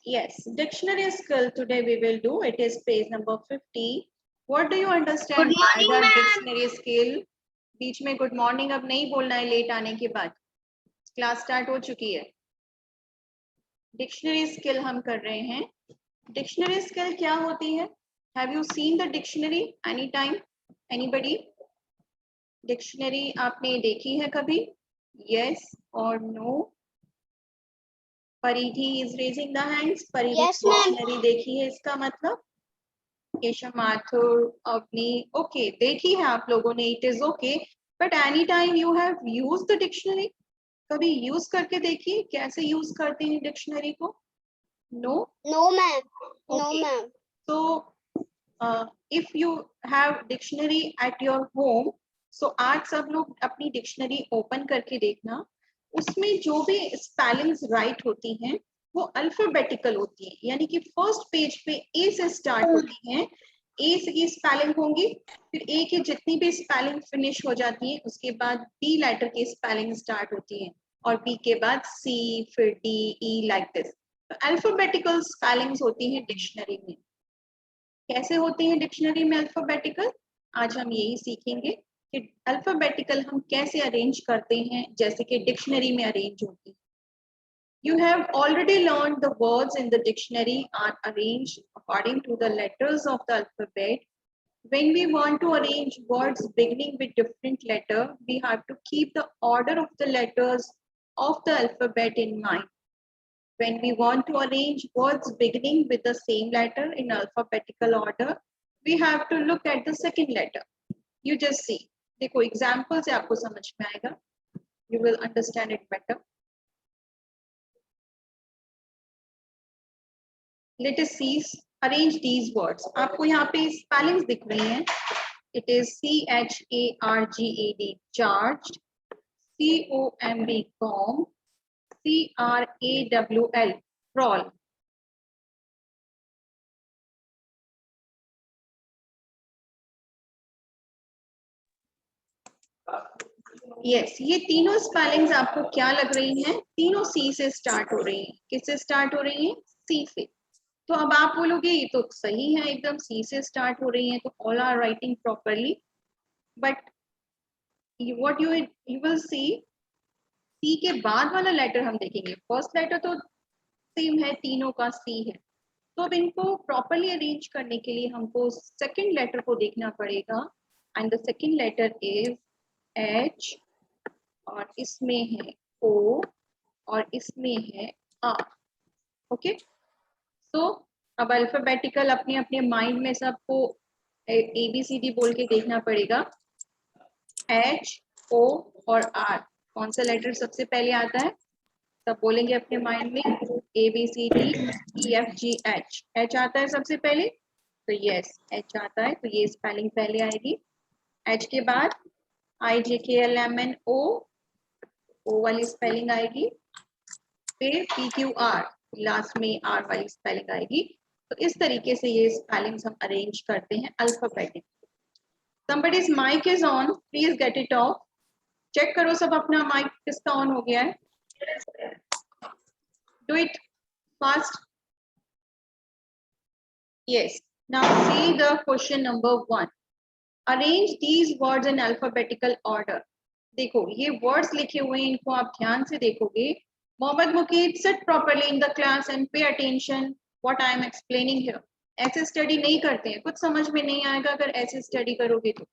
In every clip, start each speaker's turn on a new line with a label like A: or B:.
A: Yes, dictionary skill today we will do. It is page number 50. What do you understand
B: Good
A: by
B: morning,
A: the
B: ma'am.
A: dictionary skill? बीच में good morning अब नहीं बोलना है late आने के बाद, class start हो चुकी है। डिक्शनरी स्किल हम कर रहे हैं। डिक्शनरी स्किल क्या होती है? Have you seen the dictionary any time? Anybody? Dictionary आपने देखी है कभी? यस और नो? परिधि इज रेजिंग द हैंड्स। परिधि
B: Yes, ma'am.
A: डिक्शनरी देखी है, इसका मतलब केशव माथुर, अवनी, ओके देखी है आप लोगों ने, it is okay. But any time you have use the dictionary? कभी यूज करके देखिए कैसे यूज करते हैं डिक्शनरी को? No?
B: No, ma'am. No,
A: Okay.
B: ma'am.
A: So if you have dictionary at your home, so आज सब लोग अपनी डिक्शनरी ओपन करके देखना, उसमें जो भी स्पेलिंग्स राइट होती हैं वो अल्फाबेटिकल होती है, यानी कि फर्स्ट पेज पे ए से स्टार्ट होती हैं, ए से की स्पेलिंग होंगी, फिर ए की जितनी भी स्पेलिंग फिनिश हो जाती है उसके बाद बी लेटर की स्पेलिंग स्टार्ट होती है, और बी के बाद सी, फिर D, E, like this. Alphabetical spellings होती हैं डिक्शनरी में। कैसे होती हैं डिक्शनरी में अल्फाबेटिकल? आज हम यही सीखेंगे कि अल्फाबेटिकल हम कैसे अरेंज करते हैं, जैसे कि डिक्शनरी में अरेंज होती है। You have already learned the words in the dictionary are arranged according to the letters of the alphabet. When we want to arrange words beginning with different letter, we have to keep the order of the letters of the alphabet in mind. When we want to arrange words beginning with the same letter in alphabetical order, we have to look at the second letter. You just see. देखो example से आपको समझ में आएगा. You will understand it better. Let us see, arrange these words. आपको यहाँ पे spellings दिख रही हैं. It is CHARGED, charged, COMB, comb, CRAWL, crawl. Yes, ये तीनों स्पेलिंग्स आपको क्या लग रही हैं? तीनों सी से स्टार्ट हो रही हैं। किससे स्टार्ट हो रही हैं? सी से। तो अब आप बोलोगे ये तो सही है, एकदम सी से स्टार्ट हो रही हैं, तो all are writing properly, but what you will see, C के बाद वाला लेटर हम देखेंगे। फर्स्ट लेटर तो सेम है, तीनों का सी है, तो अब इनको प्रॉपरली अरेंज करने के लिए हमको सेकंड लेटर को देखना पड़ेगा, and the second letter is H, और इसमें है ओ, और इसमें है आर। ओके, तो अब अल्फाबेटिकल अपने अपने माइंड में सबको ABCD बोल के देखना पड़ेगा। एच, ओ और आर, कौन सा लेटर सबसे पहले आता है? सब बोलेंगे अपने माइंड में ABCDEFGH। एच आता है सबसे पहले, तो यस एच आता है, तो ये स्पेलिंग पहले आएगी। एच के बाद IJKLMNO, ओ वाली स्पेलिंग आएगी, फिर PQR, लास्ट में आर वाली स्पेलिंग आएगी। तो इस तरीके से ये स्पेलिंग्स हम अरेंज करते हैं alphabetic. Somebody's mic is on, please get it off. Check करो सब अपना माइक किसका ऑन हो गया है। Do it fast. Yes. Now see the question number 1. Arrange these words in alphabetical order. देखो ये वर्ड्स लिखे हुए हैं, इनको आप ध्यान से देखोगे। Mohammad Muqeed, sit properly in the class and pay attention what I am explaining here. ऐसे स्टडी नहीं करते हैं, कुछ समझ में नहीं आएगा अगर ऐसे स्टडी करोगे तो।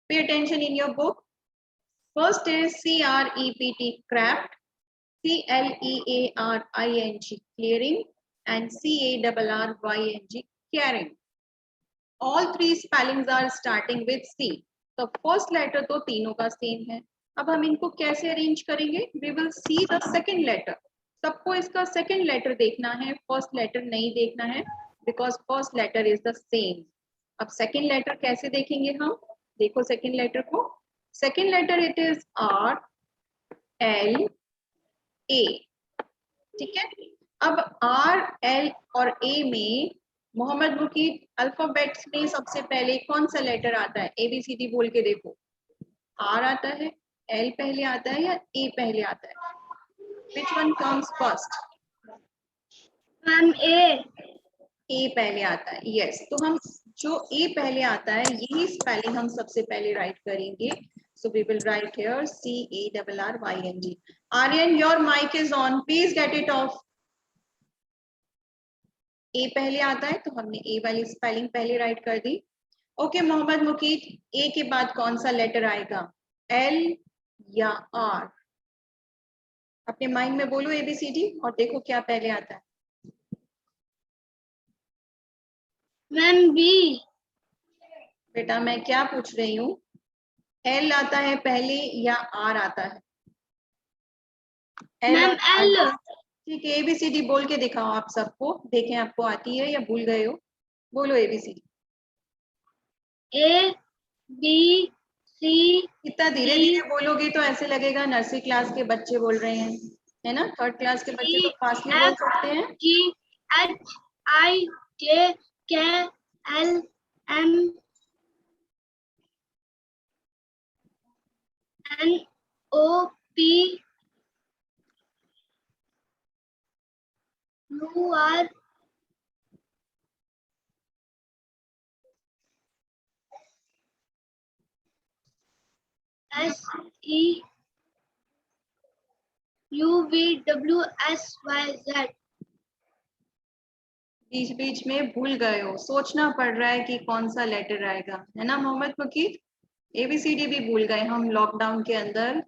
A: Pay attention in your book. First is CREPT, craft, CLEARING, clearing, and CARRYNG, caring. All three spellings are starting with C. तो फर्स्ट लेटर तो तीनों का सेम है। अब हम इनको कैसे अरेंज करेंगे? We will see the second letter. सबको इसका सेकंड लेटर देखना है, फर्स्ट लेटर नहीं देखना है, because first letter is the same. अब सेकंड लेटर कैसे देखेंगे हम? देखो सेकंड लेटर को, second letter it is R L A, ठीक है। अब R L और A में मोहम्मद मुकीद अल्फाबेट्स में सबसे पहले कौन सा लेटर आता है? ABCD बोल के देखो। R आता है, L पहले आता है या A पहले आता है? Which one comes first?
B: Ma'am
A: A पहले आता है, यस। तो हम जो ए पहले आता है यही स्पेलिंग हम सबसे पहले राइट करेंगे। So we will write here CARRYNG। Aryan, your mic is on, please get it off. A पहले आता है तो हमने ए वाली स्पेलिंग पहले राइट कर दी। ओके मोहम्मद मुकीत, ए के बाद कौन सा लेटर आएगा, एल या आर? अपने माइंड में बोलो ABCD और देखो क्या पहले आता है।
B: Ma'am B.
A: बेटा मैं क्या पूछ रही हूँ, एल आता है पहले या आर आता है? एल
B: मैम
A: और आर।
B: एल।
A: ठीक है, ABCD बोल के दिखाओ आप सबको, देखें आपको आती है या भूल गए हो। बोलो ABCD।
B: A B C
A: इतना धीरे धीरे बोलोगे तो ऐसे लगेगा नर्सरी क्लास के बच्चे बोल रहे हैं, है ना। थर्ड क्लास के बच्चे तो फास्टली बोल सकते हैं।
B: G H I J K L M N O P Q R S E U V W S Y Z।
A: बीच बीच में भूल गए हो, सोचना पड़ रहा है कि कौन सा लेटर आएगा, है ना मोहम्मद फकीर। ABCD भी भूल गए हम लॉकडाउन के अंदर,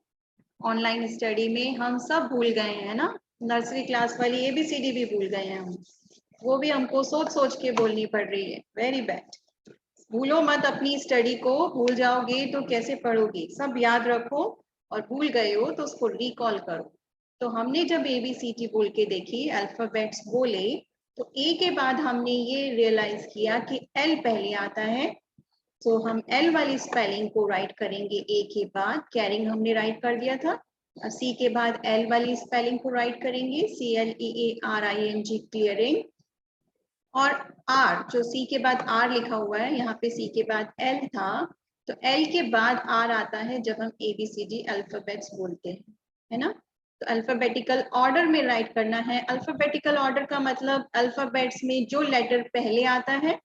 A: ऑनलाइन स्टडी में हम सब भूल गए हैं ना। नर्सरी क्लास वाली ABCD भी भूल गए हैं हम, वो भी हमको सोच सोच के बोलनी पड़ रही है। Very bad. भूलो मत अपनी स्टडी को, भूल जाओगे तो कैसे पढ़ोगे। सब याद रखो और भूल गए हो तो उसको रिकॉल करो। तो हमने जब ABCD बोल के देखी, अल्फाबेट्स बोले, तो ए के बाद हमने ये रियलाइज किया कि एल पहले आता है। तो हम एल वाली स्पेलिंग को राइट करेंगे ए के बाद, कैरिंग हमने राइट कर दिया था। सी के बाद एल वाली स्पेलिंग को राइट करेंगे, CLEARING, क्लियरिंग। और आर, जो सी के बाद आर लिखा हुआ है, यहाँ पे सी के बाद एल था, तो एल के बाद आर आता है जब हम ABCD अल्फाबेट्स बोलते हैं, है ना। तो अल्फाबेटिकल ऑर्डर में राइट करना है। अल्फाबेटिकल ऑर्डर का मतलब अल्फाबेट्स में जो लेटर पहले आता है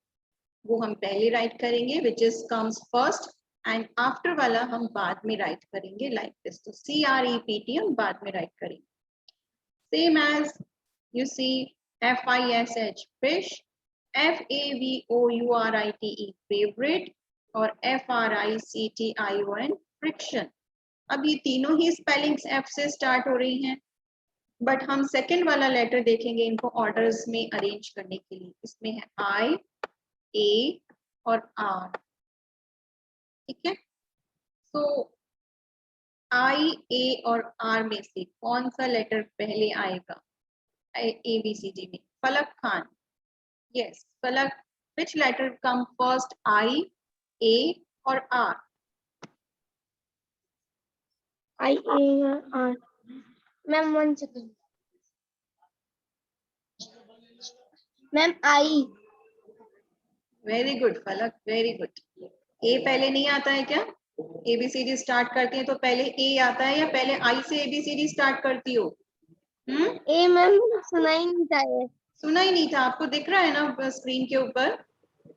A: वो हम पहले राइट करेंगे, which is comes first, and after वाला हम बाद में राइट करेंगे, लाइक दिस। तो CREPT हम बाद में राइट करेंगे। Same as you see FISH, fish, FAVOURITE, favorite, और FRICTION, friction। अब ये तीनों ही स्पेलिंग्स F से स्टार्ट हो रही हैं, बट हम सेकेंड वाला लेटर देखेंगे इनको ऑर्डर्स में अरेंज करने के लिए। इसमें है I, A और R, ठीक है। तो I, A और R में से कौन सा लेटर पहले आएगा ABCD में? फलक खान, यस फलक, which letter come first, I, A और R?
B: I A R। Ma'am 1 second. Ma'am I।
A: Very good फलक, वेरी गुड। ए पहले नहीं आता है क्या? ABCD स्टार्ट करते हैं तो पहले ए आता है या पहले I से ABCD स्टार्ट करती हो?
B: ए मैम सुना ही नहीं था ये।
A: सुना ही नहीं था? आपको दिख रहा है ना स्क्रीन के ऊपर?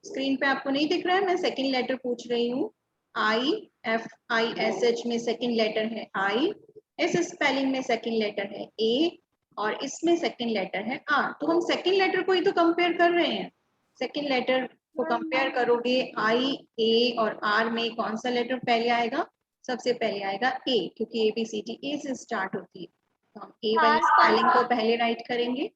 A: स्क्रीन पे आपको नहीं दिख रहा है? मैं सेकंड लेटर पूछ रही हूँ। IFISH में सेकंड लेटर है I, इस स्पेलिंग में सेकंड लेटर है A, और इसमें सेकंड लेटर है R। तो हम सेकंड लेटर को ही तो कंपेयर कर रहे हैं। सेकंड लेटर को कंपेयर करोगे, I, A और R में कौन सा लेटर पहले आएगा? सबसे पहले आएगा A, क्योंकि ABCD A से स्टार्ट होती है। तो हम A वाली स्पेलिंग को पहले राइट करेंगे,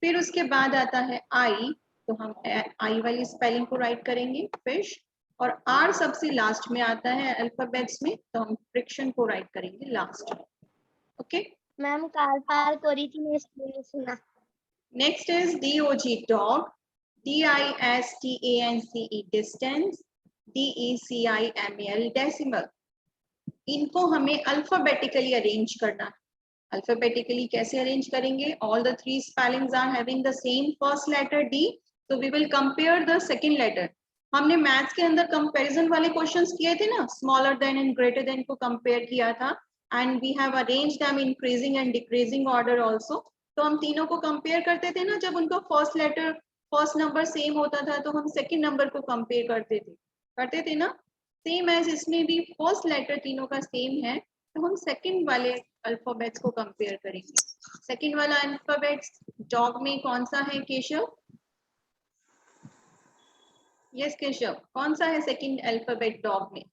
A: फिर उसके बाद आता है I, तो हम I वाली स्पेलिंग को राइट करेंगे, फिश, और R सबसे लास्ट में आता है अल्फाबेट्स में, तो हम फ्रिक्शन को राइट करेंगे लास्ट में। ओके,
B: मैम कार पार्क हो रही थी, मैं इसलिए नहीं सुना।
A: Next is DOG, dog, DISTANCE, distance, DECIMAL, decimal. इनको हमें अल्फाबेटिकली अरेंज करना है। अल्फाबेटिकली कैसे अरेंज करेंगे? All the three spellings are having the same first letter D, so we will compare the second letter। हमने मैथ्स के अंदर comparison वाले क्वेश्चंस किए थे ना, smaller than and greater than को कंपेयर किया था, and we have arranged them increasing and decreasing order also. तो हम तीनों को कंपेयर करते थे ना, जब उनका फर्स्ट नंबर सेम होता था तो हम सेकंड नंबर को कंपेयर करते थे ना। सेम एज इसमें भी फर्स्ट लेटर तीनों का सेम है, तो हम सेकंड वाले अल्फाबेट्स को कंपेयर करेंगे। सेकंड वाला अल्फाबेट्स डॉग में कौन सा है केशव? यस केशव, कौन सा है सेकंड अल्फाबेट डॉग में?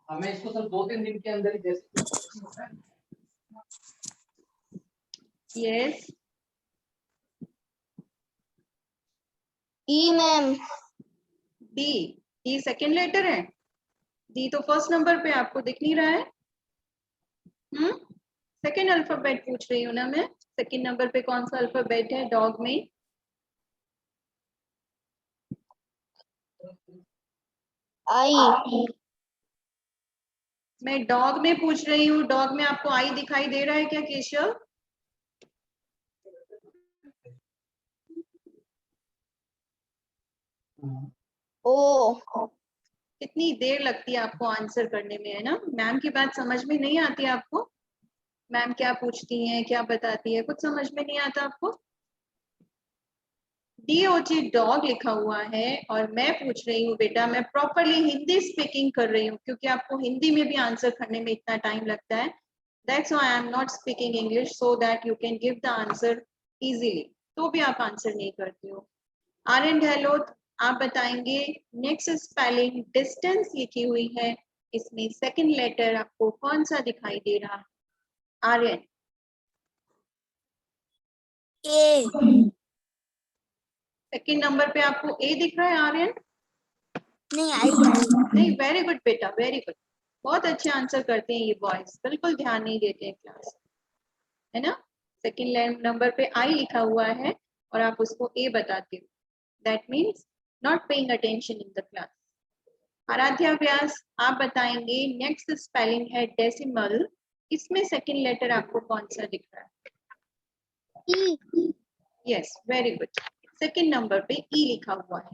C: हमें इसको सर 2-3 दिन के अंदर ही दे सकते हैं।
A: Yes
B: E ma'am.
A: D. D second letter है? डी तो फर्स्ट नंबर पे आपको दिख नहीं रहा है। सेकंड अल्फाबेट पूछ रही हूँ ना मैं। सेकंड नंबर पे कौन सा अल्फाबेट है डॉग में?
B: आई।
A: मैं डॉग में पूछ रही हूँ, डॉग में आपको आई दिखाई दे रहा है क्या केशव?
B: ओ।
A: कितनी देर लगती है आपको आंसर करने में, है ना? मैम की बात समझ में नहीं आती आपको? मैम क्या पूछती हैं, क्या बताती है, कुछ समझ में नहीं आता आपको? DOG डॉग लिखा हुआ है और मैं पूछ रही हूँ बेटा, मैं प्रॉपरली हिंदी स्पीकिंग कर रही हूँ क्योंकि आपको हिंदी में भी आंसर करने में इतना टाइम लगता है। That's why I am not speaking English so that you can give the answer easily. तो भी आप आंसर नहीं करते हो। आर्यन गहलोत, आप बताएंगे नेक्स्ट स्पेलिंग डिस्टेंस लिखी हुई है, इसमें सेकंड लेटर आपको कौन सा दिखाई दे रहा है? आर्यन।
B: ए।
A: सेकंड नंबर पे आपको ए दिख रहा है आर्यन?
B: नहीं आई।
A: नहीं, वेरी गुड बेटा, वेरी गुड। बहुत अच्छे आंसर करते हैं ये बॉयज, बिल्कुल ध्यान नहीं देते हैं क्लास, है ना? सेकंड नंबर पे आई लिखा हुआ है और आप उसको ए बताते हो, that means not paying attention in the class. Aradhya Vyas, आप बताएंगे नेक्स्ट स्पेलिंग है डेसिमल, इसमें सेकंड लेटर आपको कौन सा दिख रहा है?
B: E.
A: Yes, very good. Second number पे ई लिखा हुआ है,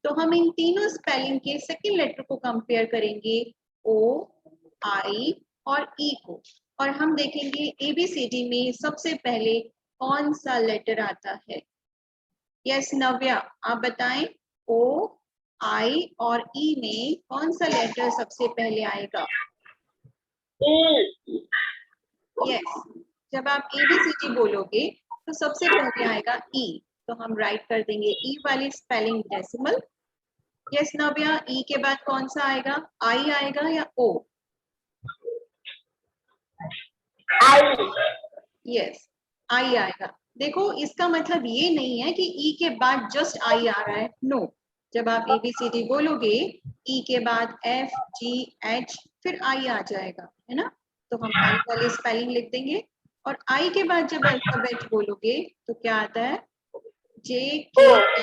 A: तो हम इन तीनों स्पेलिंग के सेकंड लेटर को कंपेयर करेंगे, ओ, आई और ई को, और हम देखेंगे एबीसीडी में सबसे पहले कौन सा लेटर आता है। यस नव्या, आप बताएं ओ, आई और ई में कौन सा लेटर सबसे पहले आएगा? यस, जब आप एबीसीडी बोलोगे तो सबसे पहले आएगा ई, तो हम राइट कर देंगे ई वाली स्पेलिंग डेसिमल। यस नव्या, ई के बाद कौन सा आएगा? आई आएगा या ओ?
B: आई।
A: यस, आई आएगा। देखो इसका मतलब ये नहीं है कि ई के बाद जस्ट आई आ रहा है, नो। जब आप एबीसीडी बोलोगे ई के बाद एफ जी एच फिर आई आ जाएगा, है ना? तो हम आई वाली स्पेलिंग लिख देंगे, और आई के बाद जब अल्फाबेट बोलोगे तो क्या आता है? JKLMNO,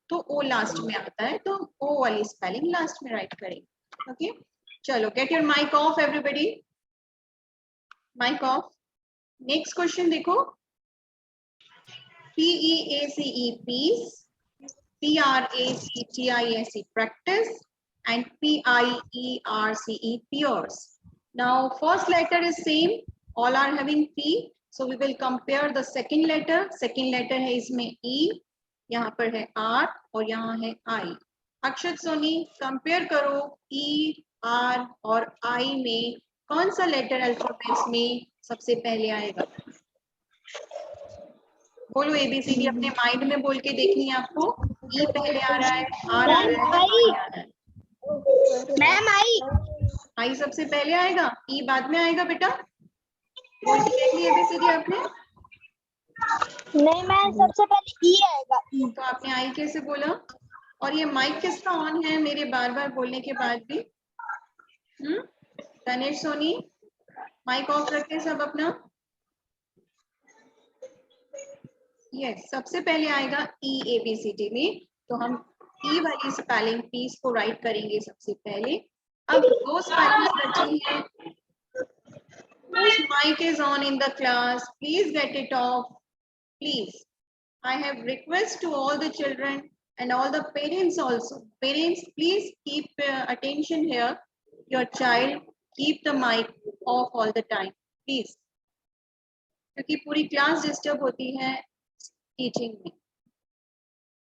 A: तो ओ लास्ट में आता है, तो ओ वाली स्पेलिंग लास्ट में राइट करेंगे। ओके, चलो get your mic off everybody, mic off. Next question देखो, PEACE peace, PRACTISE practice, and PIERCE peers. Now first letter is same, all are having P, so we will compare the second letter. Second letter है इसमें E, यहाँ पर है R और यहाँ है I. Akshat Soni, compare करो E, R और I में कौन सा लेटर अल्फाबेट्स में सबसे पहले आएगा? बोलो एबीसीडी, अपने माइंड में बोल के देखनी है आपको। ई पहले आ रहा है, आर आ रहा है, आई आ रहा है?
B: मैम आई।
A: आई सबसे पहले आएगा, ई बाद में आएगा बेटा? बोल के देख ली एबीसीडी आपने?
B: नहीं मैम, सबसे पहले ई आएगा। ई।
A: तो आपने आई कैसे बोला? और ये माइक किसका ऑन है मेरे बार बार बोलने के बाद भी? तनेश सोनी, माइक ऑफ रखे सब अपना। यस, सबसे पहले आएगा ई एबीसीडी में, तो हम ई वाली स्पेलिंग पीस को राइट करेंगे सबसे पहले। अब दो स्पेलिंग्स बची हैं। Whose mic is on in the class? Please get it off. Please. I have request to all the children and all the parents also. Parents, please keep attention here. Your child keep the mic off all the time. Please. क्योंकि पूरी class disturb होती है teaching में।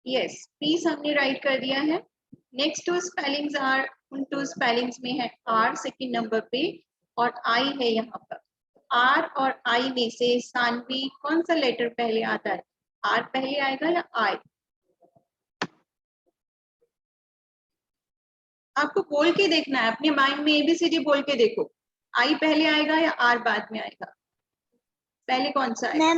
A: Yes, piece हमने right कर दिया है। Next to spellings are, उन टू स्पेलिंग्स में है आर सेकंड नंबर पे और आई है यहाँ पर। आर और आई में से सानवी कौन सा लेटर पहले आता है? आर पहले आएगा या आई? आपको बोल के देखना है, अपने माइंड में एबीसीडी बोल के देखो, आई पहले आएगा या आर बाद में आएगा? पहले कौन सा आएगा?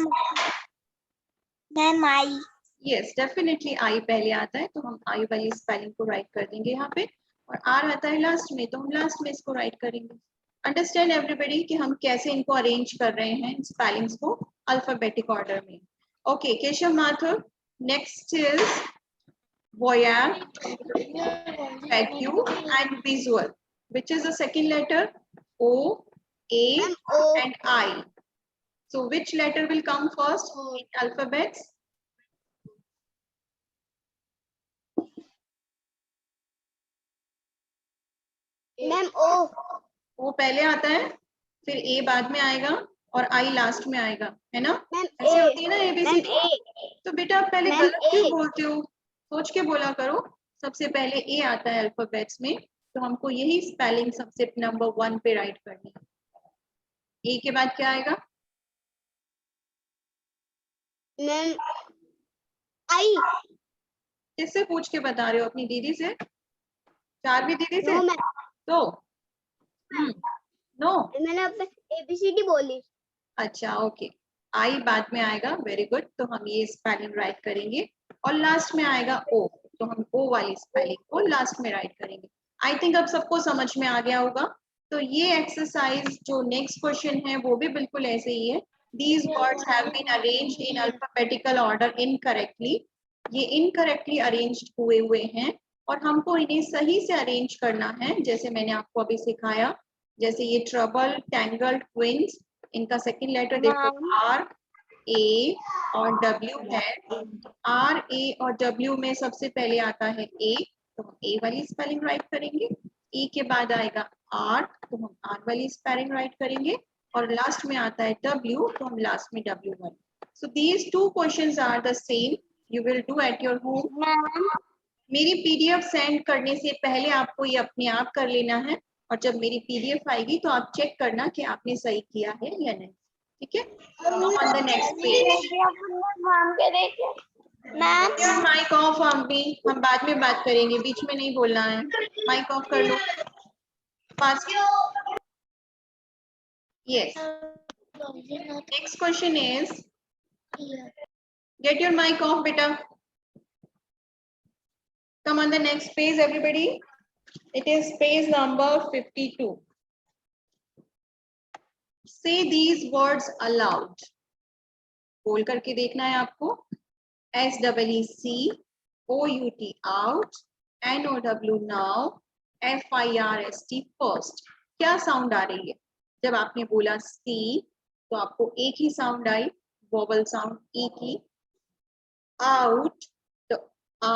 B: Ma'am I.
A: Yes, definitely I पहले आता है, तो हम आई वाली स्पेलिंग को राइट कर देंगे यहाँ पे, और आर आता है लास्ट में, तो हम लास्ट में इसको राइट करेंगे। अंडरस्टैंड एवरीबडी कि हम कैसे इनको अरेंज कर रहे हैं स्पेलिंग्स को अल्फाबेटिक ऑर्डर में। Okay Keshav Mathur, next is voyage, vacuum and visual. Which is the second letter? O, A and I. So which letter will come first in alphabets?
B: Ma'am O.
A: O पहले आता है, फिर A बाद में आएगा और I लास्ट में आएगा, है ना?
B: मैम
A: ऐसे होती है ना ABCD।
B: ए।
A: तो बेटा आप पहले
B: मैम,
A: गलत क्यों
B: A।
A: बोलते हो? सोच के बोला करो। सबसे पहले A आता है अल्फाबेट्स में, तो हमको यही स्पेलिंग सबसे नंबर 1 पे राइट करनी है। A के बाद क्या आएगा?
B: मैम आई।
A: किससे पूछ के बता रहे हो? अपनी दीदी से? चारवी दीदी से?
B: नो मैम,
A: तो नो,
B: मैंने अब एबीसीडी बोली।
A: अच्छा ओके, आई बाद में आएगा, वेरी गुड। तो हम ये स्पेलिंग राइट करेंगे और लास्ट में आएगा ओ, तो हम ओ वाली स्पेलिंग को लास्ट में राइट करेंगे। आई थिंक अब सबको समझ में आ गया होगा। तो ये एक्सरसाइज जो नेक्स्ट क्वेश्चन है वो भी बिल्कुल ऐसे ही है। These words have been arranged in alphabetical order incorrectly. ये इनकरेक्टली अरेंज्ड हुए हैं और हमको इन्हें सही से अरेंज करना है, जैसे मैंने आपको अभी सिखाया। जैसे ये ट्रबल, टैंगल्ड, ट्विंस, इनका सेकंड लेटर देखो आर, ए और डब्ल्यू है। आर, ए और डब्ल्यू में सबसे पहले आता है ए, तो हम ए वाली स्पेलिंग राइट करेंगे। ई के बाद आएगा आर, तो हम आर वाली स्पेलिंग राइट करेंगे, और लास्ट में आता है डब्ल्यू, तो हम लास्ट में डब्ल्यू वाली। So these two questions are the same, you will do at your home. मेरी पीडीएफ सेंड करने से पहले आपको ये अपने आप कर लेना है, और जब मेरी पीडीएफ आएगी तो आप चेक करना कि आपने सही किया है या नहीं, ठीक है? On the next page. Mic off, हम बाद में बात करेंगे, बीच में नहीं बोलना है। माइक ऑफ कर लो fast. Yes, next question is, get your mic off बेटा। Come on the next page everybody. It is page number 52. Say these words aloud. बोल करके देखना है आपको। SEECOUT out, NOW now, FIRST first. क्या sound आ रही है? जब आपने बोला सी तो आपको एक ही साउंड आई, वोवल साउंड ई की। आउट तो आ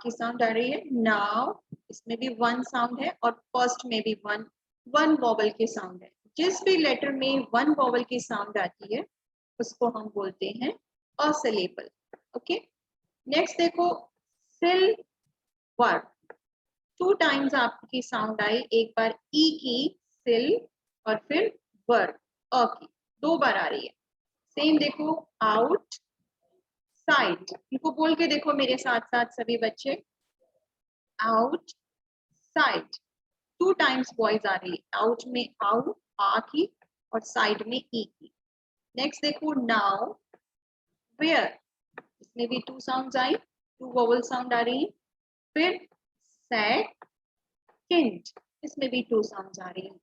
A: की साउंड आ रही है। नाउ इसमें भी वन साउंड है और फर्स्ट में भी वन वोवल की साउंड है। जिस भी लेटर में वन वोवल की साउंड आती है उसको हम बोलते हैं अ सिलेबल। ओके, नेक्स्ट देखो, सिल्वर, 2 टाइम्स आपकी साउंड आई, एक बार ई की सिल और फिर वर अ की, 2 बार आ रही है। सेम देखो, आउट साइड, इनको बोल के देखो मेरे साथ साथ सभी बच्चे। आउट साइड, 2 टाइम्स वॉइस आ रही है, आउट में आउ आ की और साइड में ई की। नेक्स्ट देखो, नाउ वेयर, इसमें भी 2 साउंड्स आई, 2 वोवल साउंड आ रही है। फिर सेकंड, इसमें भी 2 साउंड्स आ रही है।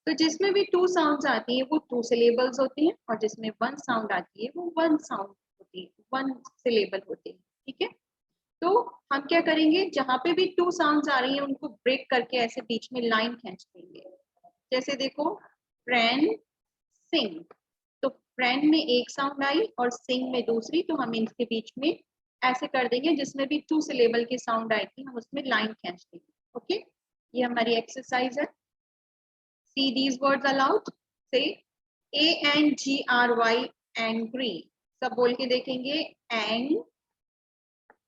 A: तो जिसमें भी 2 साउंड्स आती है वो 2 सिलेबल्स होती हैं, और जिसमें 1 साउंड आती है वो 1 साउंड होती है, 1 सिलेबल होती है, ठीक है? तो हम क्या करेंगे, जहां पे भी 2 साउंड्स आ रही हैं उनको ब्रेक करके ऐसे बीच में लाइन खींच देंगे। जैसे देखो, फ्रेंड सिंग, तो फ्रेंड में एक साउंड आई और सिंग में दूसरी, तो हम इनके बीच में ऐसे कर देंगे, जिसमें भी 2 सिलेबल की साउंड आई थी हम उसमें लाइन खींच देंगे। ओके, ये हमारी एक्सरसाइज है। See these words aloud. Say ANGRY, angry, सब बोल के देखेंगे, एंग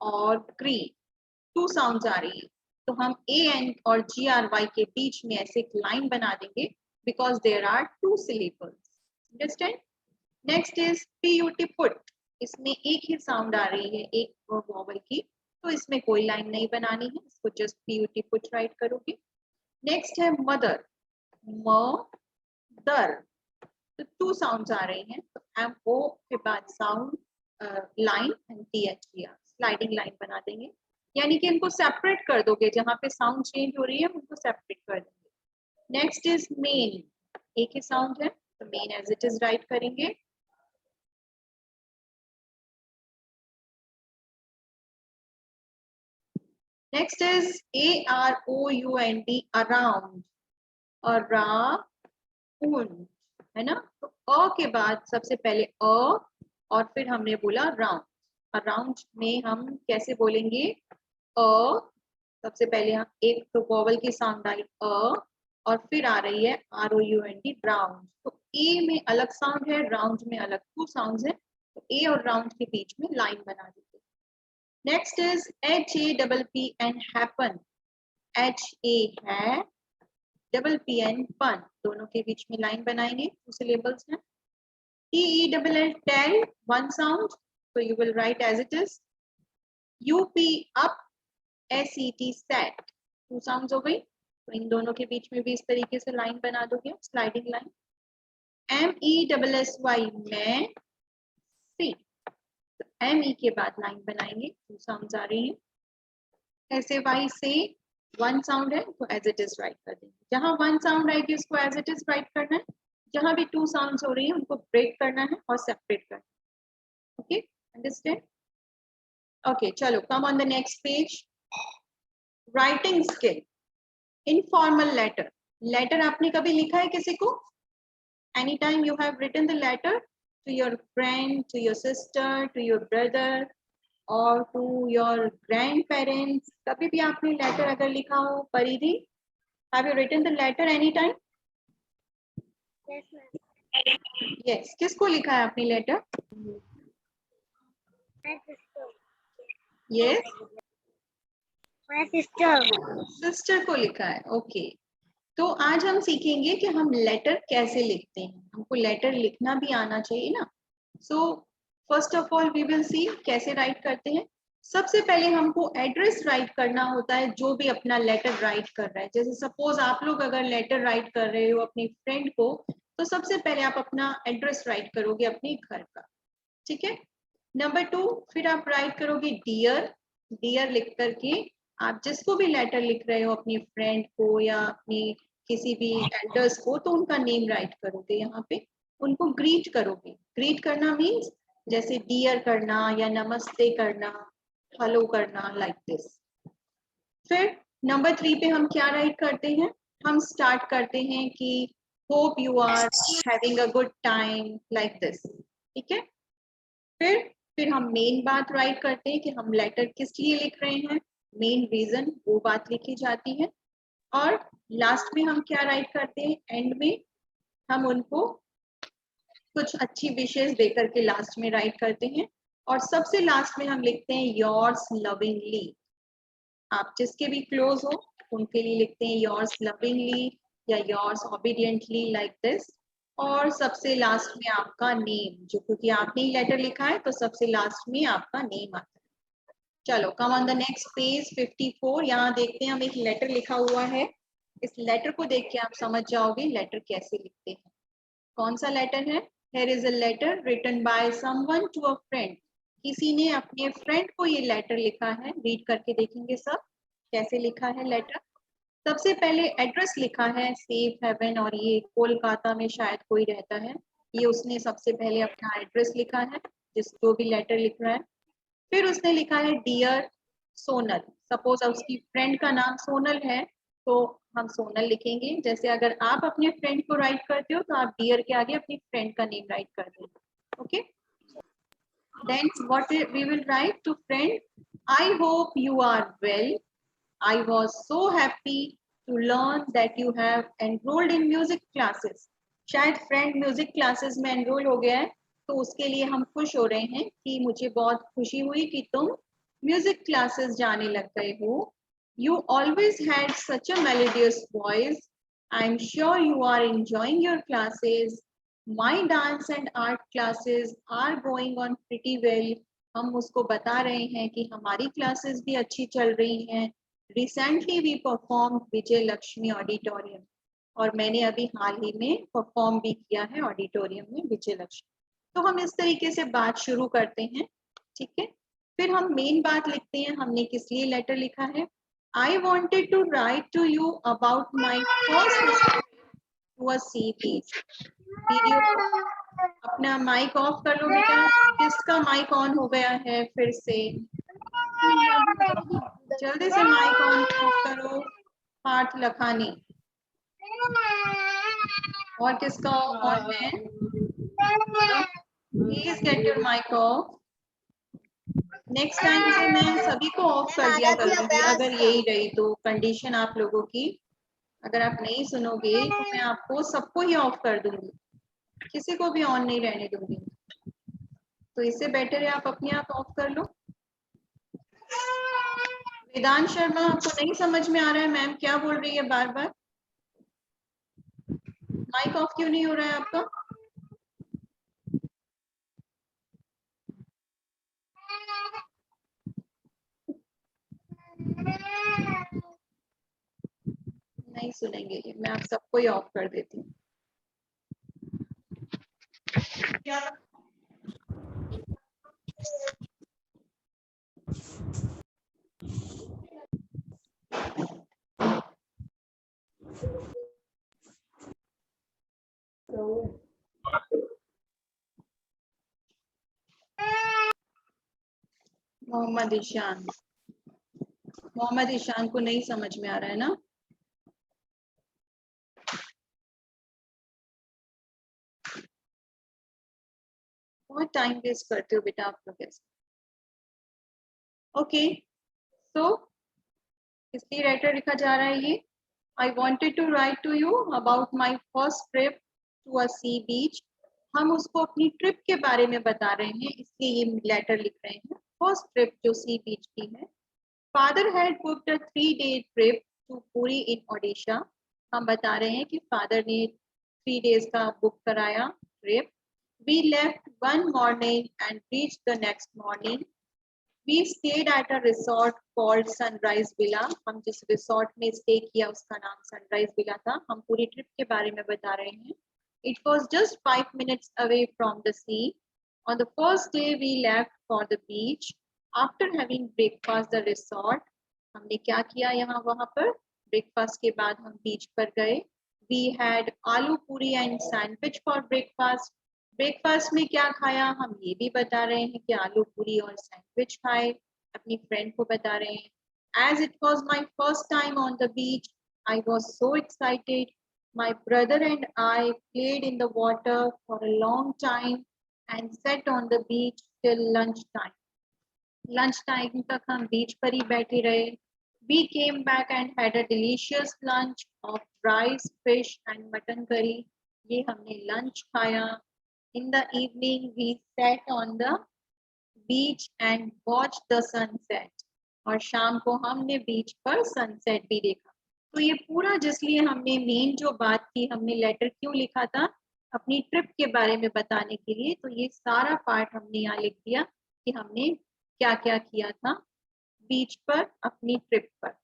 A: और ग्री, टू साउंड्स आ रही है, तो हम AN और GRY के बीच में ऐसे एक लाइन बना देंगे because there are two syllables. Understand? Next is PUT, put, इसमें एक ही साउंड आ रही है एक वॉवल की, तो इसमें कोई लाइन नहीं बनानी है, इसको जस्ट PUT, पुट राइट करोगे। नेक्स्ट है मदर, मदर, तो टू साउंड्स आ रहे हैं, तो MO के बाद sound line and THER, sliding line बना देंगे, यानी कि इनको सेपरेट कर दोगे, जहां पे साउंड चेंज हो रही है उनको सेपरेट कर देंगे। नेक्स्ट इज मेन, एक ही साउंड है, तो main as it is write करेंगे। Next is AROUND, around, around, है ना, तो अ के बाद सबसे पहले अ और फिर हमने बोला राउंड, अराउंड में हम कैसे बोलेंगे, अ, सबसे पहले हम एक तो वॉवल की साउंड आई अ और फिर आ रही है ROUND, राउंड, तो ए में अलग साउंड है, राउंड में अलग, टू साउंड्स है, तो ए और राउंड के बीच में लाइन बना दीजिए। Next is HAPPN, happen, HA है, PPN, पन, दोनों के बीच में लाइन बनाएंगे, टू सिलेबल्स हैं। TELL, tell, one sound, so you will write as it is. UP, up, SET, set, two sounds हो गई, तो इन दोनों के बीच में भी इस तरीके से लाइन बना दोगे, स्लाइडिंग लाइन। MESSY, मैं, सी, तो ME के बाद लाइन बनाएंगे, टू साउंड्स आ रही हैं। SAY से वन साउंड है, तो एज इट इज राइट कर देंगे, जहां वन साउंड आएगी उसको एज इट इज राइट करना है, जहां भी टू साउंड्स हो रही है उनको ब्रेक करना है और सेपरेट करना है। Okay, understand? ओके, चलो come on the next page. Writing skill, informal letter, letter आपने कभी लिखा है किसी को? Any time you have written the letter to your friend, to your sister, to your brother और टू योर ग्रैंड पेरेंट्स, कभी भी आपने लेटर अगर लिखा हो, Paridhi, have you written the letter any time? Yes, किसको लिखा है आपने लेटर? यस, सिस्टर को लिखा है, ओके। तो आज हम सीखेंगे कि हम लेटर कैसे लिखते हैं, हमको लेटर लिखना भी आना चाहिए ना। So first of all we will see कैसे राइट करते हैं। सबसे पहले हमको एड्रेस राइट करना होता है, जो भी अपना लेटर राइट कर रहा है, जैसे सपोज आप लोग अगर लेटर राइट कर रहे हो अपनी फ्रेंड को, तो सबसे पहले आप अपना एड्रेस राइट करोगे अपने घर का, ठीक है। नंबर 2, फिर आप राइट करोगे डियर, डियर लिख करके आप जिसको भी लेटर लिख रहे हो, अपनी फ्रेंड को या अपनी किसी भी एल्डर्स को, तो उनका नेम राइट करोगे, यहाँ पे उनको ग्रीट करोगे। ग्रीट करना मीन्स जैसे डियर करना या नमस्ते करना, हेलो करना, लाइक दिस। फिर नंबर 3 पे हम क्या राइट करते हैं, हम स्टार्ट करते हैं कि hope you are having a good time, like this, ठीक है। फिर हम मेन बात राइट करते हैं कि हम लेटर किस लिए लिख रहे हैं, मेन रीजन, वो बात लिखी जाती है। और लास्ट में हम क्या राइट करते हैं, एंड में हम उनको कुछ अच्छी विशेष देकर के लास्ट में राइट करते हैं। और सबसे लास्ट में हम लिखते हैं योर्स लविंगली, आप जिसके भी क्लोज हो उनके लिए लिखते हैं योर्स लविंगली या योर्स ओबीडियंटली, लाइक दिस। और सबसे लास्ट में आपका नेम, जो क्योंकि आपने ही लेटर लिखा है तो सबसे लास्ट में आपका नेम आता है। चलो come on the next page 54, यहाँ देखते हैं हम एक लेटर लिखा हुआ है, इस लेटर को देख के आप समझ जाओगे लेटर कैसे लिखते हैं। कौन सा लेटर है? Here is a letter written by someone to a friend, किसी ने अपने फ्रेंड को ये लेटर लिखा है, रीड करके देखेंगे सब कैसे लिखा है लेटर। सबसे पहले एड्रेस लिखा है सेफ हेवन, और ये कोलकाता में शायद कोई रहता है, ये उसने सबसे पहले अपना एड्रेस लिखा है जिसको भी लेटर लिख रहा है। फिर उसने लिखा है डियर सोनल, सपोज उसकी फ्रेंड का नाम सोनल है तो हम सोनल लिखेंगे। जैसे अगर आप अपने फ्रेंड को राइट करते हो तो आप डियर के आगे अपनी फ्रेंड का नेम राइट कर देंगे, okay. Then what we will write to friend, I hope you are well, I was so happy to learn that you have enrolled in music classes. शायद फ्रेंड म्यूजिक क्लासेस में enrol हो गया है, तो उसके लिए हम खुश हो रहे हैं कि मुझे बहुत खुशी हुई कि तुम म्यूजिक क्लासेस जाने लग गए हो। You always had such a melodious voice. I am sure you are enjoying your classes. My dance and art classes are going on pretty well. हम उसको बता रहे हैं कि हमारी क्लासेस भी अच्छी चल रही हैं। Recently we perform Vijay Lakshmi auditorium, और मैंने अभी हाल ही में परफॉर्म भी किया है ऑडिटोरियम में विजय लक्ष्मी। तो हम इस तरीके से बात शुरू करते हैं, ठीक है। फिर हम मेन बात लिखते हैं, हमने किस लिए लेटर लिखा है। I wanted to write to you about my first to a sea beach. Video, अपना माइक ऑफ कर लो बेटा। किसका माइक ऑन हो गया है फिर से? जल्दी से माइक ऑन ऑफ करो। पार्थ लखानी। और किसका ऑन है? Please get your mic off. Next time से मैं सभी को ऑफ कर दिया करूंगी अगर यही रही तो कंडीशन आप लोगों की। अगर आप नहीं सुनोगे तो मैं आपको सबको ही ऑफ कर दूंगी, किसी को भी ऑन नहीं रहने दूंगी। तो इससे बेटर है आप अपने आप ऑफ कर लो। वेदांत शर्मा, आपको नहीं समझ में आ रहा है मैम क्या बोल रही है बार बार? माइक ऑफ क्यों नहीं हो रहा है आपका? नहीं सुनेंगे ये, मैं आप सबको ही ऑफ कर देती हूँ। मोहम्मद ईशान, मोहम्मद ईशान को नहीं समझ में आ रहा है ना? बहुत टाइम वेस्ट करते हो बेटा आप लोग ऐसे। ओके, तो इसलिए लेटर लिखा जा रहा है ये। I wanted to write to you about my first trip to a sea beach. हम उसको अपनी ट्रिप के बारे में बता रहे हैं, इसलिए ये लेटर लिख रहे हैं। फर्स्ट ट्रिप जो सी बीच की है। Father had booked a 3-day trip to Puri in Odisha. हम बता रहे हैं कि फादर ने 3 days का बुक कराया trip. We left one morning and reached the next morning. We stayed at a resort called Sunrise Villa. हम जिस रिसोर्ट में स्टे किया उसका नाम सनराइज विला था। हम पूरी ट्रिप के बारे में बता रहे हैं। It was just 5 minutes away from the sea. On the first day we left for the beach. After having breakfast the resort, हमने क्या किया यहाँ वहाँ पर? ब्रेकफास्ट के बाद हम बीच पर गए। We had आलू पूरी and sandwich for breakfast. Breakfast में क्या खाया हम ये भी बता रहे हैं कि आलू पूरी और सैंडविच खाए। अपनी फ्रेंड को बता रहे हैं। As it was my first time on the beach, I was so excited. My brother and I played in the water for a long time and set on the beach till lunch time. Lunch time तक हम बीच पर ही बैठे रहे। We came back and had a delicious lunch of rice, fish and mutton curry. ये हमने lunch खाया। In the evening, we sat on the beach and watched the sunset. और शाम को हमने बीच पर सनसेट भी देखा। तो ये पूरा जिसलिए हमने मेन जो बात की, हमने लेटर क्यों लिखा था अपनी ट्रिप के बारे में बताने के लिए, तो ये सारा पार्ट हमने यहाँ लिख दिया कि हमने क्या क्या किया था बीच पर अपनी ट्रिप पर।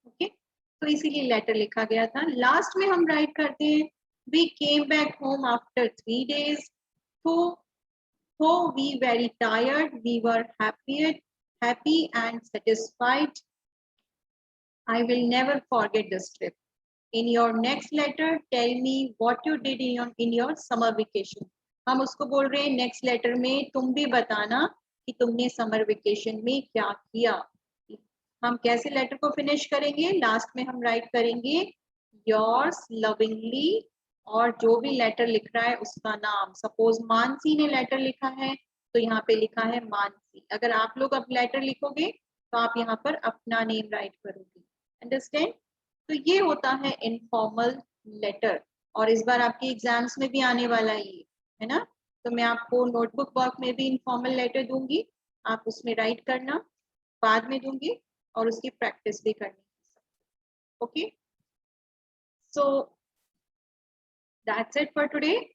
A: ओके, तो इसीलिए लेटर लिखा गया था। लास्ट में हम राइट करते हैं we came back home after 3 days. Though we very tired, we were happy and satisfied. I will never forget this trip. In your next letter, tell me what you did in your summer vacation. हम उसको बोल रहे हैं next letter में तुम भी बताना कि तुमने समर वेकेशन में क्या किया। हम कैसे लेटर को फिनिश करेंगे? लास्ट में हम राइट करेंगे योर्स लविंगली, और जो भी लेटर लिख रहा है उसका नाम। सपोज मानसी ने लेटर लिखा है तो यहाँ पे लिखा है मानसी। अगर आप लोग अब लेटर लिखोगे तो आप यहाँ पर अपना नेम राइट करोगे। अंडरस्टैंड? तो ये होता है इनफॉर्मल लेटर। और इस बार आपके एग्जाम्स में भी आने वाला है ना। तो मैं आपको नोटबुक वर्क में भी इनफॉर्मल लेटर दूंगी, आप उसमें राइट करना, बाद में दूंगी, और उसकी प्रैक्टिस भी करनी। Okay, so that's it for today.